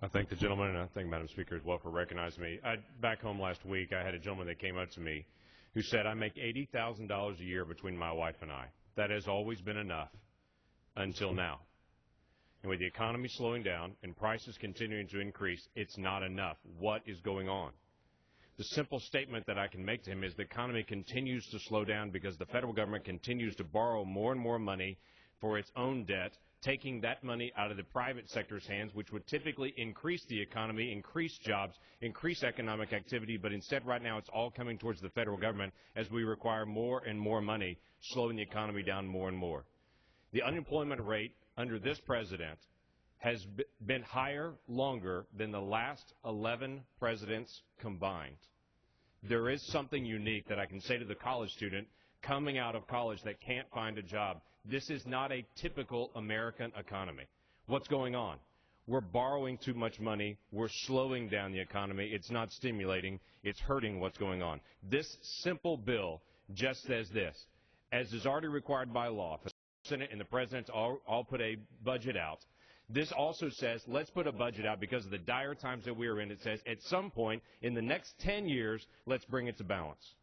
I thank the gentleman, and I thank Madam Speaker as well for recognizing me. Back home last week, I had a gentleman that came up to me who said, I make $80,000 a year between my wife and I. That has always been enough until now. And with the economy slowing down and prices continuing to increase, it's not enough. What is going on? The simple statement that I can make to him is the economy continues to slow down because the federal government continues to borrow more and more money for its own debt, taking that money out of the private sector's hands, which would typically increase the economy, increase jobs, increase economic activity, but instead right now it's all coming towards the federal government as we require more and more money, slowing the economy down more and more. The unemployment rate under this president has been higher longer than the last 11 presidents combined. There is something unique that I can say to the college student coming out of college that can't find a job. This is not a typical American economy. What's going on? We're borrowing too much money. We're slowing down the economy. It's not stimulating. It's hurting what's going on. This simple bill just says this. As is already required by law, the Senate and the President all put a budget out. This also says, let's put a budget out because of the dire times that we are in. It says, at some point in the next 10 years, let's bring it to balance.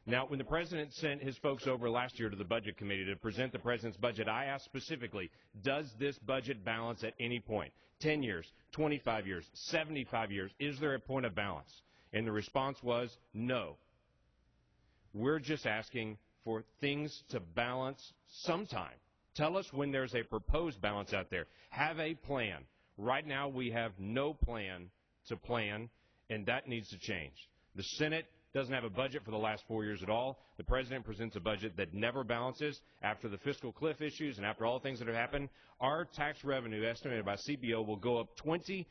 Now, when the President sent his folks over last year to the Budget Committee to present the President's budget, I asked specifically, does this budget balance at any point? 10 years, 25 years, 75 years, is there a point of balance? And the response was, no. We're just asking for things to balance sometime. Tell us when there's a proposed balance out there. Have a plan. Right now we have no plan to plan, and that needs to change. The Senate doesn't have a budget for the last 4 years at all. The President presents a budget that never balances. After the fiscal cliff issues and after all the things that have happened, our tax revenue estimated by CBO will go up 25%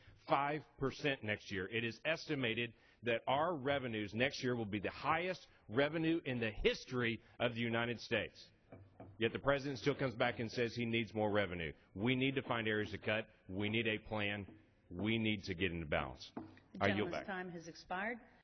next year. It is estimated that our revenues next year will be the highest revenue in the history of the United States. Yet the President still comes back and says he needs more revenue. We need to find areas to cut. We need a plan. We need to get into balance. The gentleman's time has expired.